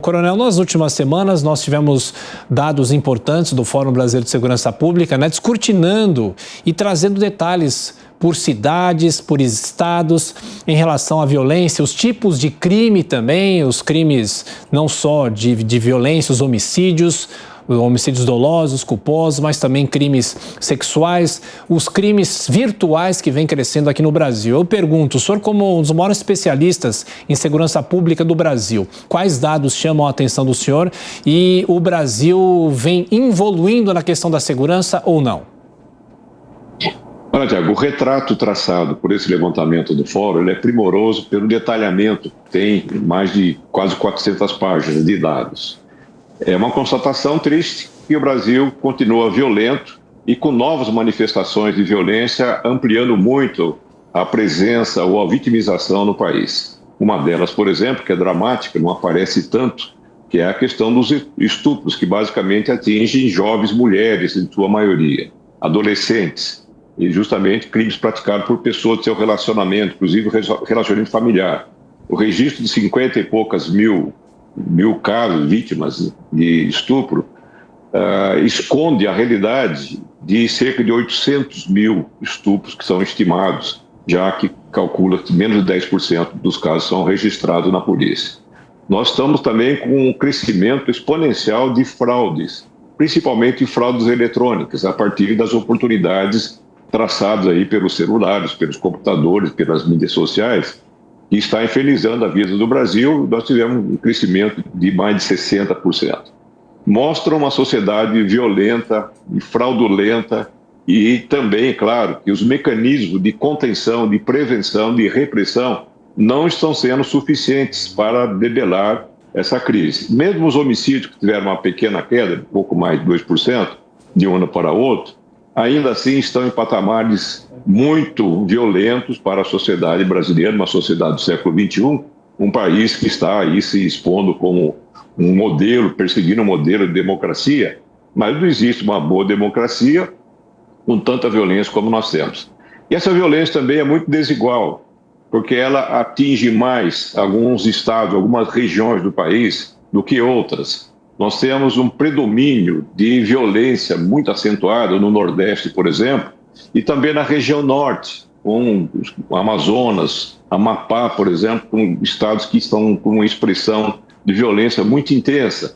Coronel, nas últimas semanas nós tivemos dados importantes do Fórum Brasileiro de Segurança Pública, né, descortinando e trazendo detalhes por cidades, por estados, em relação à violência, os tipos de crime também, os crimes não só de violência, os homicídios dolosos, culposos, mas também crimes sexuais, os crimes virtuais que vem crescendo aqui no Brasil. Eu pergunto, o senhor, como um dos maiores especialistas em segurança pública do Brasil, quais dados chamam a atenção do senhor e o Brasil vem evoluindo na questão da segurança ou não? Olha, Tiago, o retrato traçado por esse levantamento do Fórum ele é primoroso pelo detalhamento, tem mais de quase 400 páginas de dados. É uma constatação triste que o Brasil continua violento e com novas manifestações de violência ampliando muito a presença ou a vitimização no país. Uma delas, por exemplo, que é dramática, não aparece tanto, que é a questão dos estupros, que basicamente atingem jovens mulheres, em sua maioria, adolescentes, e justamente crimes praticados por pessoas de seu relacionamento, inclusive relacionamento familiar. O registro de 50 e poucas mil casos, vítimas de estupro, esconde a realidade de cerca de 800 mil estupros que são estimados, já que calcula que menos de 10% dos casos são registrados na polícia. Nós estamos também com um crescimento exponencial de fraudes, principalmente fraudes eletrônicas, a partir das oportunidades traçadas aí pelos celulares, pelos computadores, pelas mídias sociais, que está infernizando a vida do Brasil. Nós tivemos um crescimento de mais de 60%. Mostra uma sociedade violenta e fraudulenta e também, claro, que os mecanismos de contenção, de prevenção, de repressão não estão sendo suficientes para debelar essa crise. Mesmo os homicídios que tiveram uma pequena queda, um pouco mais de 2%, de um ano para outro, ainda assim estão em patamares muito violentos para a sociedade brasileira, uma sociedade do século XXI, um país que está aí se expondo como um modelo, perseguindo um modelo de democracia, mas não existe uma boa democracia com tanta violência como nós temos. E essa violência também é muito desigual, porque ela atinge mais alguns estados, algumas regiões do país do que outras. Nós temos um predomínio de violência muito acentuado no Nordeste, por exemplo, e também na região Norte, com o Amazonas, Amapá, por exemplo, com estados que estão com uma expressão de violência muito intensa.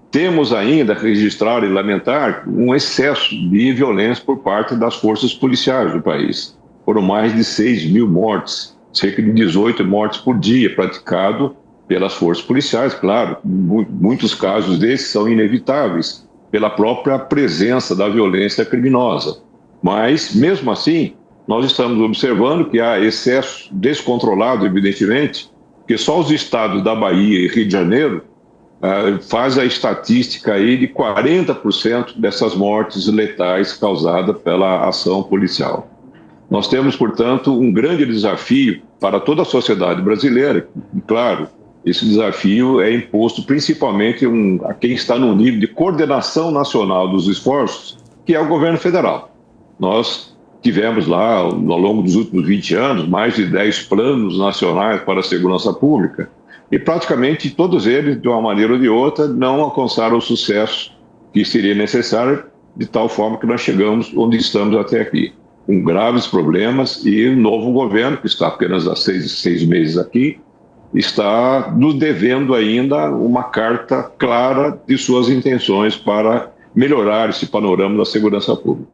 Temos ainda a registrar e lamentar um excesso de violência por parte das forças policiais do país. Foram mais de 6 mil mortes, cerca de 18 mortes por dia praticado pelas forças policiais, claro. Muitos casos desses são inevitáveis pela própria presença da violência criminosa. Mas, mesmo assim, nós estamos observando que há excesso descontrolado, evidentemente, que só os estados da Bahia e Rio de Janeiro faz a estatística aí de 40% dessas mortes letais causadas pela ação policial. Nós temos, portanto, um grande desafio para toda a sociedade brasileira. E, claro, esse desafio é imposto principalmente a quem está no nível de coordenação nacional dos esforços, que é o governo federal. Nós tivemos lá, ao longo dos últimos 20 anos, mais de 10 planos nacionais para a segurança pública e praticamente todos eles, de uma maneira ou de outra, não alcançaram o sucesso que seria necessário, de tal forma que nós chegamos onde estamos até aqui, com graves problemas, e o novo governo, que está apenas há seis meses aqui, está nos devendo ainda uma carta clara de suas intenções para melhorar esse panorama da segurança pública.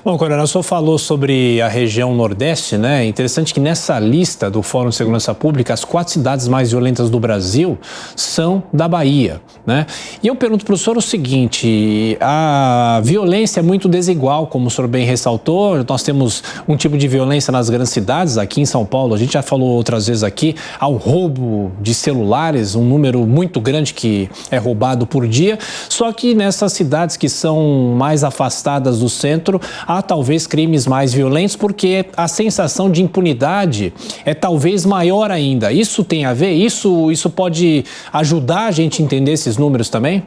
Bom, Coronel, o senhor falou sobre a região Nordeste, né? É interessante que nessa lista do Fórum de Segurança Pública, as 4 cidades mais violentas do Brasil são da Bahia, né? E eu pergunto para o senhor o seguinte: a violência é muito desigual, como o senhor bem ressaltou. Nós temos um tipo de violência nas grandes cidades, aqui em São Paulo, a gente já falou outras vezes aqui, ao roubo de celulares, um número muito grande que é roubado por dia. Só que nessas cidades que são mais afastadas do centro, há talvez crimes mais violentos, porque a sensação de impunidade é talvez maior ainda. Isso tem a ver? Isso pode ajudar a gente a entender esses números também?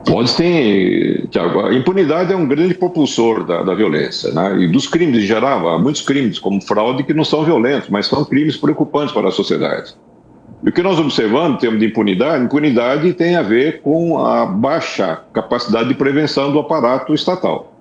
Pode ter, Tiago. A impunidade é um grande propulsor da violência, né? E dos crimes em geral. Há muitos crimes, como fraude, que não são violentos, mas são crimes preocupantes para a sociedade. E o que nós observamos em termos de impunidade tem a ver com a baixa capacidade de prevenção do aparato estatal.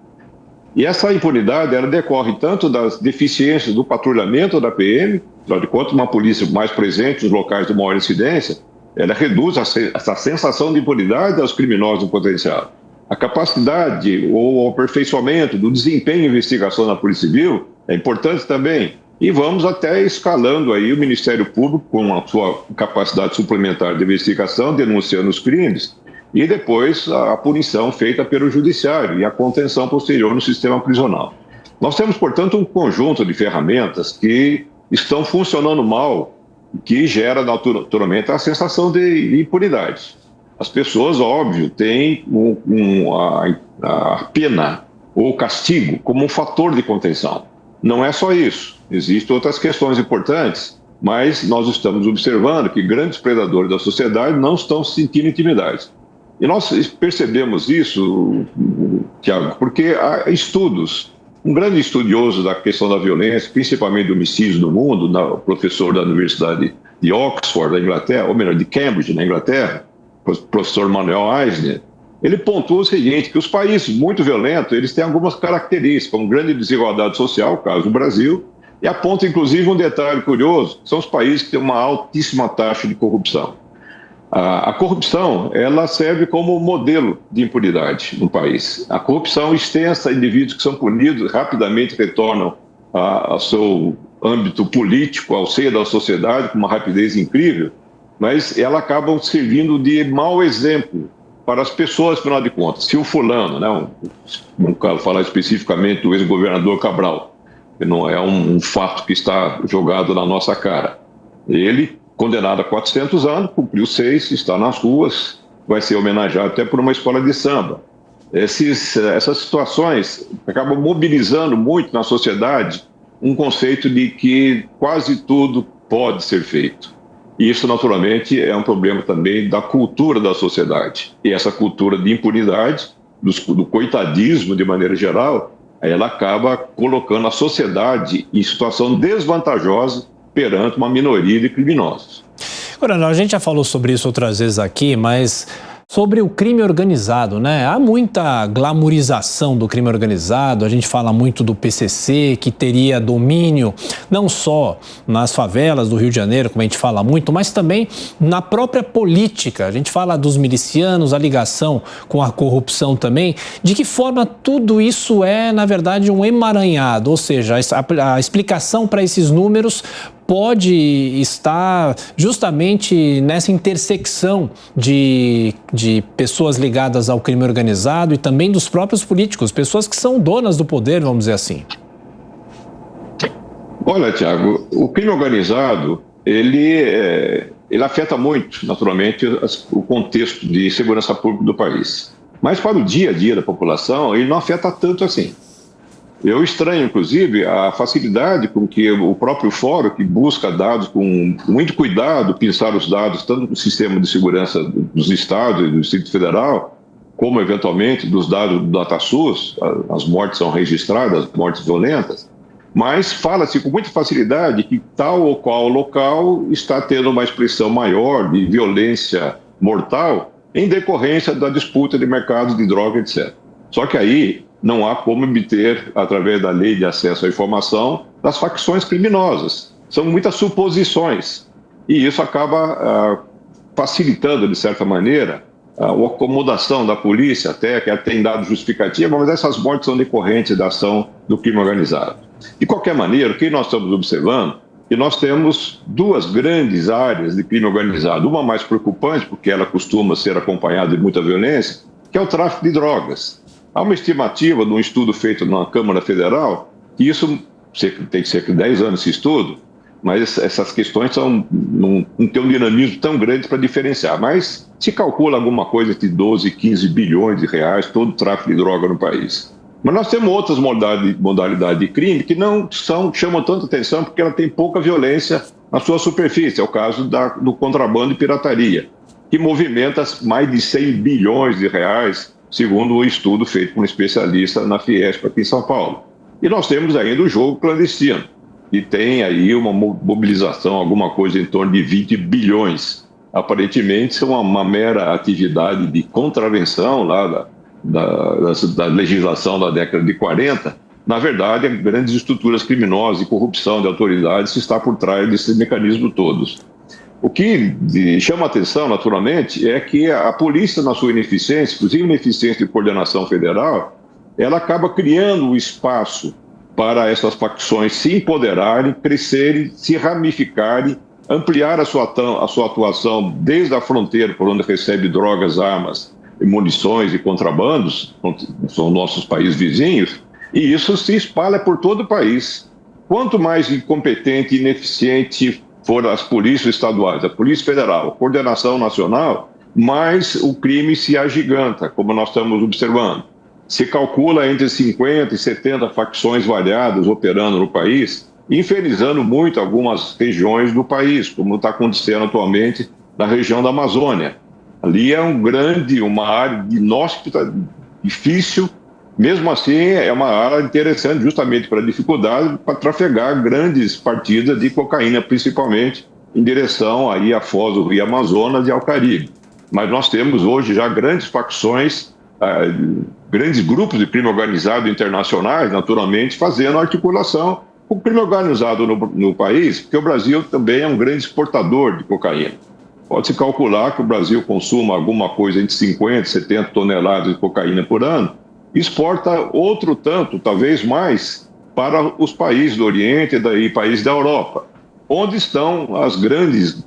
E essa impunidade, ela decorre tanto das deficiências do patrulhamento da PM, afinal de contas, uma polícia mais presente nos locais de maior incidência, ela reduz essa sensação de impunidade aos criminosos em potencial. A capacidade ou o aperfeiçoamento do desempenho de investigação na Polícia Civil é importante também. E vamos até escalando aí o Ministério Público com a sua capacidade suplementar de investigação, denunciando os crimes, e depois a punição feita pelo Judiciário e a contenção posterior no sistema prisional. Nós temos, portanto, um conjunto de ferramentas que estão funcionando mal, que gera naturalmente a sensação de impunidade. As pessoas, óbvio, têm a pena ou o castigo como um fator de contenção. Não é só isso, existem outras questões importantes, mas nós estamos observando que grandes predadores da sociedade não estão se sentindo intimidados. E nós percebemos isso, Tiago, porque há estudos. Um grande estudioso da questão da violência, principalmente do homicídio no mundo, o professor da Universidade de Oxford, da Inglaterra, ou melhor, de Cambridge, na Inglaterra, o professor Manuel Eisner, ele pontua o seguinte, que os países muito violentos, eles têm algumas características, como grande desigualdade social, o caso do Brasil, e aponta, inclusive, um detalhe curioso, são os países que têm uma altíssima taxa de corrupção. A corrupção, ela serve como modelo de impunidade no país. A corrupção extensa, indivíduos que são punidos rapidamente retornam ao seu âmbito político, ao seio da sociedade, com uma rapidez incrível, mas ela acaba servindo de mau exemplo para as pessoas, afinal de contas. Se o fulano, não quero falar especificamente do ex-governador Cabral, que não é um fato que está jogado na nossa cara, ele, condenado a 400 anos, cumpriu 6, está nas ruas, vai ser homenageado até por uma escola de samba. Essas situações acabam mobilizando muito na sociedade um conceito de que quase tudo pode ser feito. E isso, naturalmente, é um problema também da cultura da sociedade. E essa cultura de impunidade, do coitadismo de maneira geral, ela acaba colocando a sociedade em situação desvantajosa perante uma minoria de criminosos. Coronel, a gente já falou sobre isso outras vezes aqui, mas sobre o crime organizado, né? Há muita glamorização do crime organizado, a gente fala muito do PCC, que teria domínio não só nas favelas do Rio de Janeiro, como a gente fala muito, mas também na própria política. A gente fala dos milicianos, a ligação com a corrupção também. De que forma tudo isso é, na verdade, um emaranhado? Ou seja, a explicação para esses números pode estar justamente nessa intersecção de pessoas ligadas ao crime organizado e também dos próprios políticos, pessoas que são donas do poder, vamos dizer assim. Olha, Tiago, o crime organizado, ele afeta muito, naturalmente, o contexto de segurança pública do país. Mas para o dia a dia da população, ele não afeta tanto assim. Eu estranho, inclusive, a facilidade com que o próprio fórum, que busca dados com muito cuidado, pensar os dados tanto do sistema de segurança dos estados e do Distrito Federal, como, eventualmente, dos dados do DataSUS, as mortes são registradas, as mortes violentas, mas fala-se com muita facilidade que tal ou qual local está tendo uma expressão maior de violência mortal em decorrência da disputa de mercados de droga, etc. Só que aí não há como obter, através da lei de acesso à informação, das facções criminosas. São muitas suposições. E isso acaba facilitando, de certa maneira, a acomodação da polícia, até que tem dado justificativa, mas essas mortes são decorrentes da ação do crime organizado. De qualquer maneira, o que nós estamos observando é que nós temos duas grandes áreas de crime organizado. Uma mais preocupante, porque ela costuma ser acompanhada de muita violência, que é o tráfico de drogas. Há uma estimativa de um estudo feito na Câmara Federal, que isso tem que ser 10 anos esse estudo, mas essas questões não têm um dinamismo tão grande para diferenciar. Mas se calcula alguma coisa de 12, 15 bilhões de reais todo o tráfico de droga no país. Mas nós temos outras modalidades de crime que não chamam tanta atenção porque ela tem pouca violência na sua superfície. É o caso do contrabando e pirataria, que movimenta mais de 100 bilhões de reais, segundo o estudo feito por um especialista na Fiesp aqui em São Paulo. E nós temos ainda o jogo clandestino. e tem aí uma mobilização, alguma coisa em torno de 20 bilhões. Aparentemente, isso é uma mera atividade de contravenção lá da legislação da década de 40. Na verdade, grandes estruturas criminosas e corrupção de autoridades está por trás desses mecanismos todos. O que chama atenção, naturalmente, é que a polícia, na sua ineficiência, inclusive ineficiência de coordenação federal, ela acaba criando um espaço para essas facções se empoderarem, crescerem, se ramificarem, ampliar a sua atuação desde a fronteira, por onde recebe drogas, armas, munições e contrabandos, são nossos países vizinhos, e isso se espalha por todo o país. Quanto mais incompetente e ineficiente for as polícias estaduais, a Polícia Federal, a coordenação nacional, mais o crime se agiganta, como nós estamos observando. Se calcula entre 50 e 70 facções variadas operando no país, infernizando muito algumas regiões do país, como está acontecendo atualmente na região da Amazônia. Ali é uma área inóspita, difícil, mesmo assim é uma área interessante justamente para dificuldade, para trafegar grandes partidas de cocaína, principalmente em direção aí a Foz do Rio Amazonas e ao Caribe. Mas nós temos hoje já grandes facções, grandes grupos de crime organizado internacionais, naturalmente, fazendo articulação com o crime organizado no país, porque o Brasil também é um grande exportador de cocaína. Pode-se calcular que o Brasil consuma alguma coisa entre 50 e 70 toneladas de cocaína por ano, exporta outro tanto, talvez mais, para os países do Oriente e países da Europa, onde estão as grandes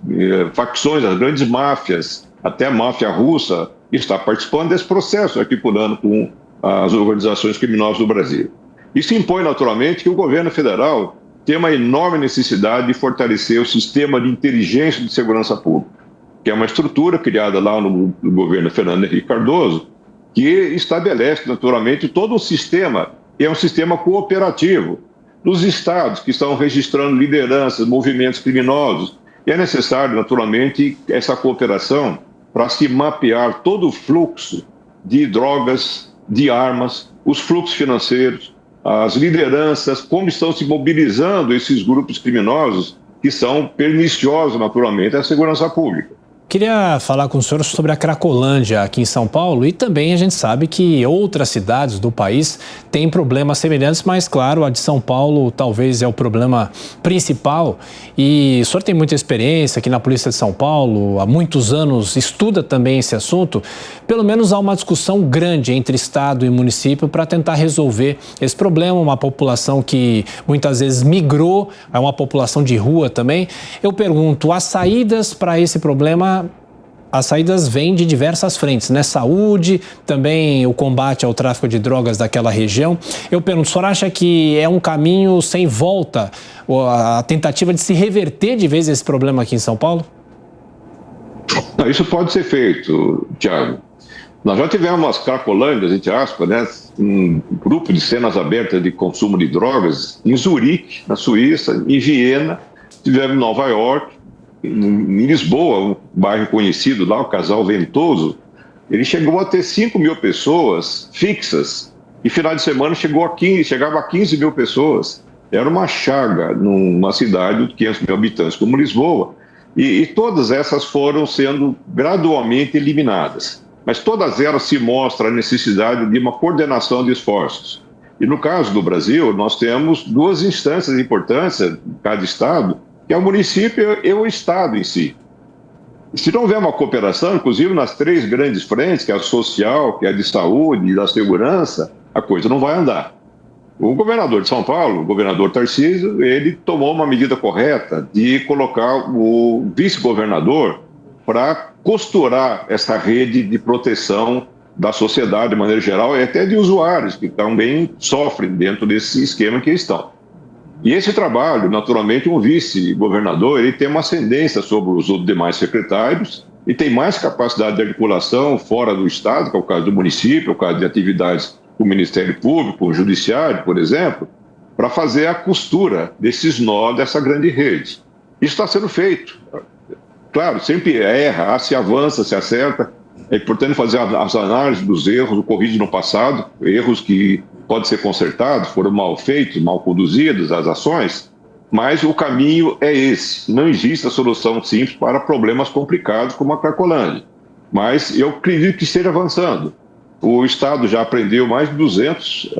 facções, as grandes máfias, até a máfia russa está participando desse processo, articulando com as organizações criminosas do Brasil. Isso impõe, naturalmente, que o governo federal tem uma enorme necessidade de fortalecer o sistema de inteligência de segurança pública, que é uma estrutura criada lá no governo Fernando Henrique Cardoso, que estabelece, naturalmente, todo um sistema, e é um sistema cooperativo, nos estados que estão registrando lideranças, movimentos criminosos. E é necessário, naturalmente, essa cooperação para se mapear todo o fluxo de drogas, de armas, os fluxos financeiros, as lideranças, como estão se mobilizando esses grupos criminosos que são perniciosos, naturalmente, à segurança pública. Queria falar com o senhor sobre a Cracolândia aqui em São Paulo, e também a gente sabe que outras cidades do país têm problemas semelhantes, mas claro, a de São Paulo talvez é o problema principal. E o senhor tem muita experiência aqui na Polícia de São Paulo, há muitos anos estuda também esse assunto. Pelo menos há uma discussão grande entre Estado e município para tentar resolver esse problema, uma população que muitas vezes migrou, é uma população de rua também. Eu pergunto, as saídas para esse problema... As saídas vêm de diversas frentes, né? Saúde, também o combate ao tráfico de drogas daquela região. Eu pergunto, o senhor acha que é um caminho sem volta a tentativa de se reverter de vez esse problema aqui em São Paulo? Não, isso pode ser feito, Thiago. Nós já tivemos umas cracolândias, entre aspas, né? Um grupo de cenas abertas de consumo de drogas em Zurique, na Suíça, em Viena, tivemos em Nova York, em Lisboa, um bairro conhecido lá, o Casal Ventoso. Ele chegou a ter 5 mil pessoas fixas e final de semana chegava a 15 mil pessoas. Era uma chaga numa cidade de 500 mil habitantes como Lisboa, e todas essas foram sendo gradualmente eliminadas, mas todas elas se mostra a necessidade de uma coordenação de esforços. E no caso do Brasil, nós temos duas instâncias importantes em cada estado, que é o município e o Estado em si. E se não houver uma cooperação, inclusive nas 3 grandes frentes, que é a social, que é a de saúde e da segurança, a coisa não vai andar. O governador de São Paulo, o governador Tarcísio, ele tomou uma medida correta de colocar o vice-governador para costurar essa rede de proteção da sociedade de maneira geral e até de usuários que também sofrem dentro desse esquema que estão. E esse trabalho, naturalmente, um vice-governador, ele tem uma ascendência sobre os outros demais secretários e tem mais capacidade de articulação fora do Estado, que é o caso do município, é o caso de atividades com o Ministério Público, com o Judiciário, por exemplo, para fazer a costura desses nós dessa grande rede. Isso está sendo feito. Claro, sempre erra, se avança, se acerta. É importante fazer as análises dos erros ocorridos no passado, erros que podem ser consertados, foram mal feitos, mal conduzidos as ações, Mas o caminho é esse. Não existe a solução simples para problemas complicados como a Cracolândia. Mas eu acredito que esteja avançando. O Estado já prendeu mais de 200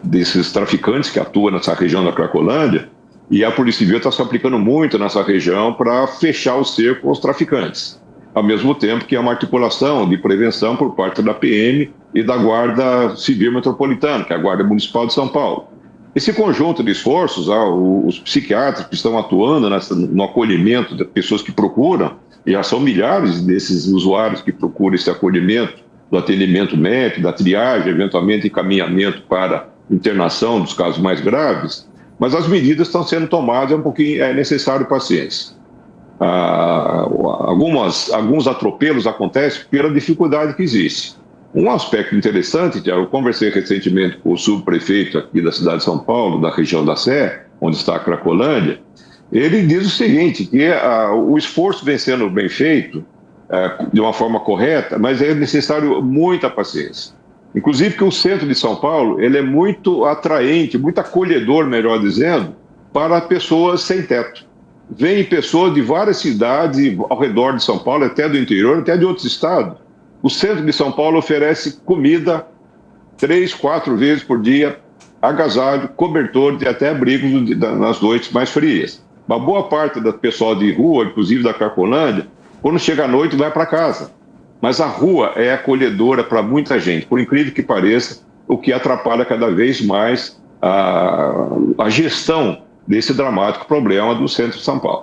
desses traficantes que atuam nessa região da Cracolândia, e a Polícia Civil está se aplicando muito nessa região para fechar o cerco aos traficantes. Ao mesmo tempo que é uma articulação de prevenção por parte da PM e da Guarda Civil Metropolitana, que é a Guarda Municipal de São Paulo. Esse conjunto de esforços, os psiquiatras que estão atuando no acolhimento de pessoas que procuram, e já são milhares desses usuários que procuram esse acolhimento, do atendimento médico, da triagem, eventualmente encaminhamento para internação dos casos mais graves, mas as medidas estão sendo tomadas, é necessário paciência. Alguns atropelos acontecem pela dificuldade que existe. Um aspecto interessante, eu conversei recentemente com o subprefeito aqui da cidade de São Paulo, da região da Sé, onde está a Cracolândia. Ele diz o seguinte, que o esforço vem sendo bem feito de uma forma correta, mas é necessário muita paciência. Inclusive que o centro de São Paulo ele é muito atraente, muito acolhedor, melhor dizendo, para pessoas sem teto. Vêm pessoas de várias cidades ao redor de São Paulo, até do interior, até de outros estados. O centro de São Paulo oferece comida 3, 4 vezes por dia, agasalho, cobertor e até abrigos nas noites mais frias. Uma boa parte do pessoal de rua, inclusive da Cracolândia, quando chega à noite vai para casa. Mas a rua é acolhedora para muita gente, por incrível que pareça, o que atrapalha cada vez mais a gestão desse dramático problema do centro de São Paulo.